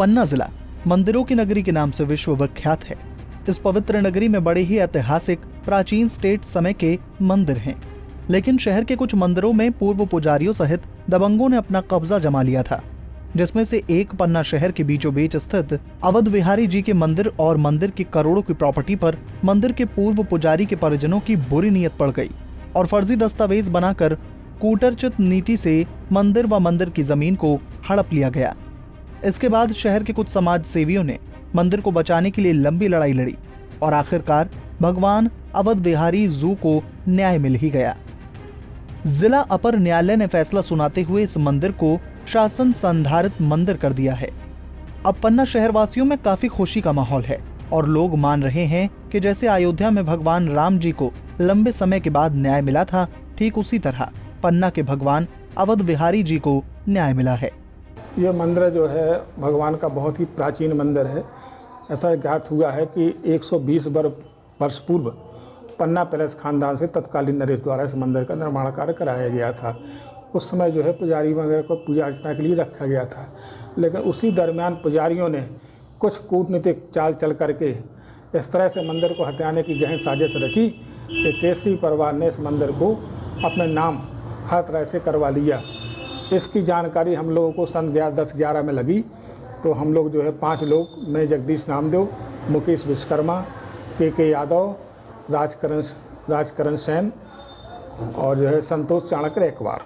पन्ना जिला मंदिरों की नगरी के नाम से विश्व विख्यात है। इस पवित्र नगरी में बड़े ही ऐतिहासिक प्राचीन स्टेट समय के मंदिर हैं, लेकिन शहर के कुछ मंदिरों में पूर्व पुजारियों सहित दबंगों ने अपना कब्जा जमा लिया था, जिसमें से एक पन्ना शहर के बीचों बीच स्थित अवध बिहारी जी के मंदिर और मंदिर की करोड़ों की प्रॉपर्टी पर मंदिर के पूर्व पुजारी के परिजनों की बुरी नीयत पड़ गई और फर्जी दस्तावेज बनाकर कूटरचित नीति से मंदिर व मंदिर की जमीन को हड़प लिया गया। इसके बाद शहर के कुछ समाज सेवियों ने मंदिर को बचाने के लिए लंबी लड़ाई लड़ी और आखिरकार भगवान अवध बिहारी जू को न्याय मिल ही गया। जिला अपर न्यायालय ने फैसला सुनाते हुए इस मंदिर को शासन संधारित मंदिर कर दिया है। अब पन्ना शहरवासियों में काफी खुशी का माहौल है और लोग मान रहे हैं कि जैसे अयोध्या में भगवान राम जी को लंबे समय के बाद न्याय मिला था, ठीक उसी तरह पन्ना के भगवान अवध बिहारी जी को न्याय मिला है। ये मंदिर जो है भगवान का बहुत ही प्राचीन मंदिर है। ऐसा ज्ञात हुआ है कि 120 वर्ष पूर्व पन्ना पैलेस खानदान से तत्कालीन नरेश द्वारा इस मंदिर का निर्माण कार्य कराया गया था। उस समय जो है पुजारी वगैरह को पूजा अर्चना के लिए रखा गया था, लेकिन उसी दरमियान पुजारियों ने कुछ कूटनीतिक चाल चल करके इस तरह से मंदिर को हथियाने की गहन साजिश रची कि केसरी परिवार ने इस मंदिर को अपने नाम हर तरह से करवा लिया। इसकी जानकारी हम लोगों को सन 10-11 में लगी, तो हम लोग जो है 5 लोग, मैं जगदीश नामदेव, मुकेश विश्वकर्मा, के यादव, राजकरण सेन और जो है संतोष चाणक्य एकवार,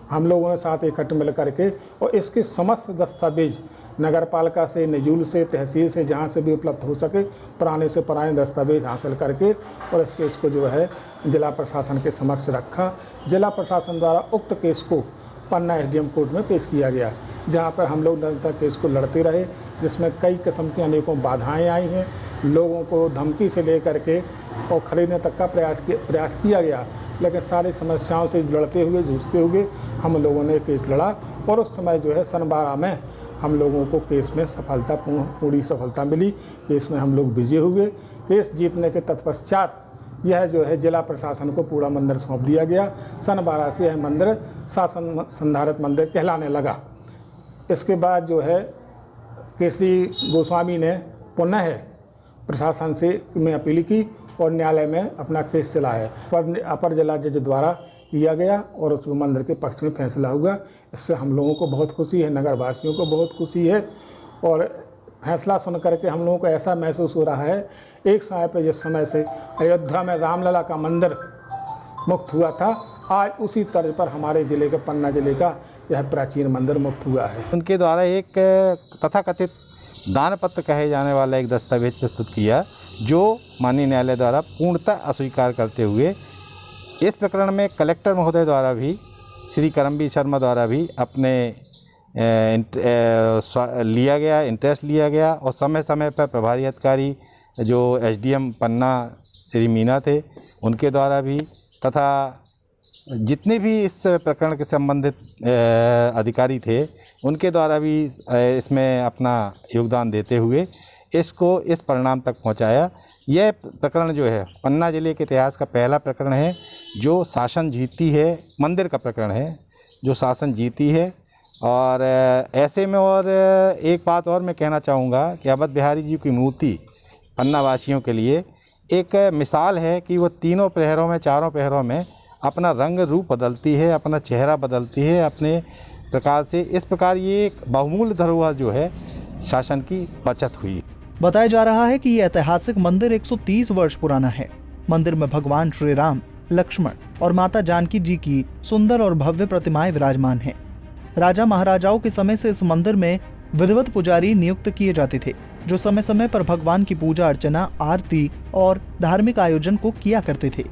हम लोगों ने साथ इकट्ठे मिल करके और इसके समस्त दस्तावेज नगर पालिका से, निजूल से, तहसील से, जहाँ से भी उपलब्ध हो सके पुराने से पुराने दस्तावेज हासिल करके और इस केस को जो है जिला प्रशासन के समक्ष रखा। जिला प्रशासन द्वारा उक्त केस को पन्ना एसडीएम कोर्ट में पेश किया गया, जहाँ पर हम लोग निरंतर केस को लड़ते रहे, जिसमें कई किस्म की अनेकों बाधाएं आई हैं। लोगों को धमकी से लेकर के और खरीदने तक का प्रयास किया गया, लेकिन सारी समस्याओं से लड़ते हुए, जूझते हुए हम लोगों ने केस लड़ा और उस समय जो है सन 12 में हम लोगों को केस में पूरी सफलता मिली। केस में हम लोग विजय हुए। केस जीतने के तत्पश्चात यह जो है जिला प्रशासन को पूरा मंदिर सौंप दिया गया। सन 12 से यह मंदिर शासन संधारित मंदिर कहलाने लगा। इसके बाद जो है केसरी गोस्वामी ने पुनः प्रशासन से में अपील की और न्यायालय में अपना केस चला है, पर अपर जिला जज द्वारा किया गया और उस मंदिर के पक्ष में फैसला हुआ। इससे हम लोगों को बहुत खुशी है, नगर वासियों को बहुत खुशी है और फैसला सुन करके हम लोगों को ऐसा महसूस हो रहा है, एक समय पर जिस समय से अयोध्या में रामलला का मंदिर मुक्त हुआ था, आज उसी तर्ज पर हमारे जिले के पन्ना जिले का यह प्राचीन मंदिर मुक्त हुआ है। उनके द्वारा एक तथाकथित दानपत्र कहे जाने वाला एक दस्तावेज प्रस्तुत किया, जो माननीय न्यायालय द्वारा पूर्णतः अस्वीकार करते हुए इस प्रकरण में कलेक्टर महोदय द्वारा भी, श्री करमबीर शर्मा द्वारा भी अपने इंटरेस्ट लिया गया और समय समय पर प्रभारी अधिकारी जो एसडीएम पन्ना श्री मीना थे, उनके द्वारा भी तथा जितने भी इस प्रकरण के संबंधित अधिकारी थे, उनके द्वारा भी इसमें अपना योगदान देते हुए इसको इस परिणाम तक पहुंचाया। यह प्रकरण जो है पन्ना जिले के इतिहास का पहला प्रकरण है जो शासन जीती है, मंदिर का प्रकरण है जो शासन जीती है। और ऐसे में और एक बात और मैं कहना चाहूँगा कि अवध बिहारी जी की मूर्ति पन्ना वासियों के लिए एक मिसाल है कि वो तीनों प्रहरों में, चारों प्रहरों में अपना रंग रूप बदलती है, अपना चेहरा बदलती है अपने प्रकार से। इस प्रकार ये एक बहुमूल्य धरोहर जो है शासन की बचत हुई। बताया जा रहा है कि ये ऐतिहासिक मंदिर 130 वर्ष पुराना है। मंदिर में भगवान श्री राम, लक्ष्मण और माता जानकी जी की सुंदर और भव्य प्रतिमाएं विराजमान हैं। राजा महाराजाओं के समय से इस मंदिर में विधिवत पुजारी नियुक्त किए जाते थे, जो समय समय पर भगवान की पूजा अर्चना, आरती और धार्मिक आयोजन को किया करते थे।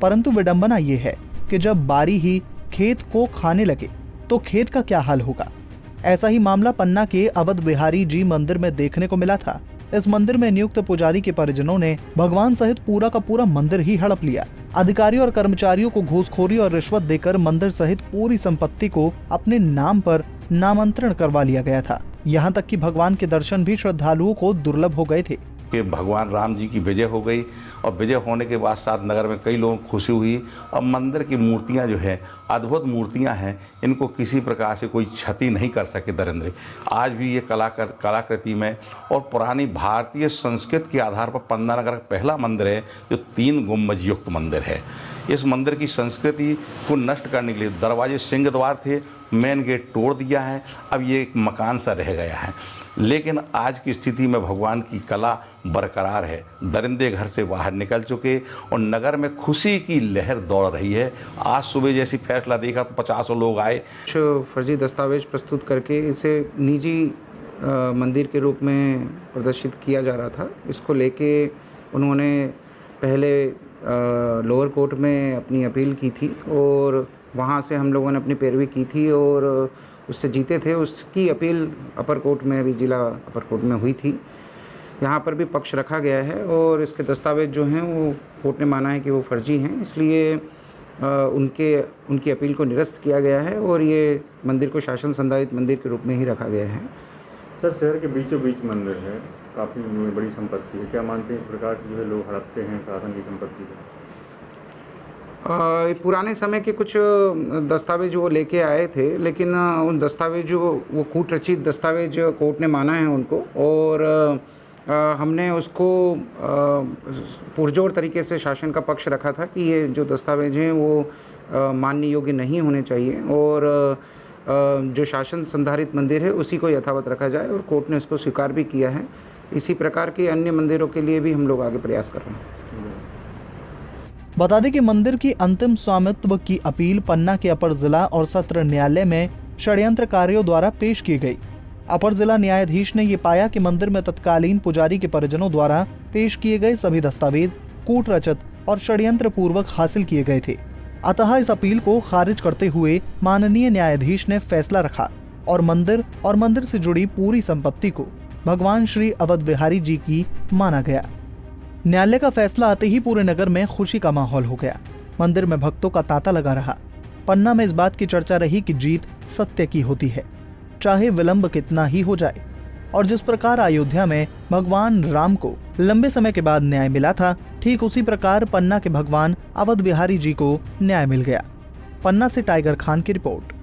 परंतु विडंबना ये है कि जब बारी ही खेत को खाने लगे तो खेत का क्या हाल होगा। ऐसा ही मामला पन्ना के अवध बिहारी जी मंदिर में देखने को मिला था। इस मंदिर में नियुक्त पुजारी के परिजनों ने भगवान सहित पूरा का पूरा मंदिर ही हड़प लिया। अधिकारियों और कर्मचारियों को घूसखोरी और रिश्वत देकर मंदिर सहित पूरी संपत्ति को अपने नाम पर नामांतरण करवा लिया गया था। यहाँ तक कि भगवान के दर्शन भी श्रद्धालुओं को दुर्लभ हो गए थे। कि भगवान राम जी की विजय हो गई और विजय होने के बाद साथ नगर में कई लोगों को खुशी हुई और मंदिर की मूर्तियां जो है अद्भुत मूर्तियां हैं, इनको किसी प्रकार से कोई क्षति नहीं कर सके दरिंद्र। आज भी ये कलाकृति में और पुरानी भारतीय संस्कृति के आधार पर पन्ना नगर का पहला मंदिर है जो 3 गुंबज युक्त मंदिर है। इस मंदिर की संस्कृति को नष्ट करने के लिए दरवाजे सिंह द्वार थे, मेन गेट तोड़ दिया है, अब ये एक मकान सा रह गया है। लेकिन आज की स्थिति में भगवान की कला बरकरार है, दरिंदे घर से बाहर निकल चुके और नगर में खुशी की लहर दौड़ रही है। आज सुबह जैसी फैसला देखा तो 50 लोग आए। फर्जी दस्तावेज प्रस्तुत करके इसे निजी मंदिर के रूप में प्रदर्शित किया जा रहा था। इसको लेके उन्होंने पहले लोअर कोर्ट में अपनी अपील की थी और वहाँ से हम लोगों ने अपनी पैरवी की थी और उससे जीते थे। उसकी अपील अपर कोर्ट में, अभी जिला अपर कोर्ट में हुई थी। यहाँ पर भी पक्ष रखा गया है और इसके दस्तावेज जो हैं वो कोर्ट ने माना है कि वो फर्जी हैं, इसलिए उनकी अपील को निरस्त किया गया है और ये मंदिर को शासन संधारित मंदिर के रूप में ही रखा गया है। सर, शहर के बीचों बीच मंदिर है, काफ़ी बड़ी संपत्ति है, क्या मानते हैं इस प्रकार जो है लोग हड़पते हैं शासन की संपत्ति को? पुराने समय के कुछ दस्तावेज वो लेके आए थे, लेकिन उन दस्तावेज वो कूट रचित दस्तावेज कोर्ट ने माना है उनको और हमने उसको पुरजोर तरीके से शासन का पक्ष रखा था कि ये जो दस्तावेज हैं वो मानने योग्य नहीं होने चाहिए और जो शासन संधारित मंदिर है उसी को यथावत रखा जाए और कोर्ट ने इसको स्वीकार भी किया है। इसी प्रकार के अन्य मंदिरों के लिए भी हम लोग आगे प्रयास कर रहे हैं। बता दें कि मंदिर की अंतिम स्वामित्व की अपील पन्ना के अपर जिला और सत्र न्यायालय में षड्यंत्रकारियों द्वारा पेश की गई। अपर जिला न्यायाधीश ने ये पाया कि मंदिर में तत्कालीन पुजारी के परिजनों द्वारा पेश किए गए सभी दस्तावेज कूट रचित और षड्यंत्र पूर्वक हासिल किए गए थे। अतः इस अपील को खारिज करते हुए माननीय न्यायाधीश ने फैसला रखा और मंदिर से जुड़ी पूरी संपत्ति को भगवान श्री अवध बिहारी जी की माना गया। न्यायालय का फैसला आते ही पूरे नगर में खुशी का माहौल हो गया। मंदिर में भक्तों का तांता लगा रहा। पन्ना में इस बात की चर्चा रही कि जीत सत्य की होती है, चाहे विलंब कितना ही हो जाए। और जिस प्रकार अयोध्या में भगवान राम को लंबे समय के बाद न्याय मिला था, ठीक उसी प्रकार पन्ना के भगवान अवध बिहारी जी को न्याय मिल गया। पन्ना से टाइगर खान की रिपोर्ट।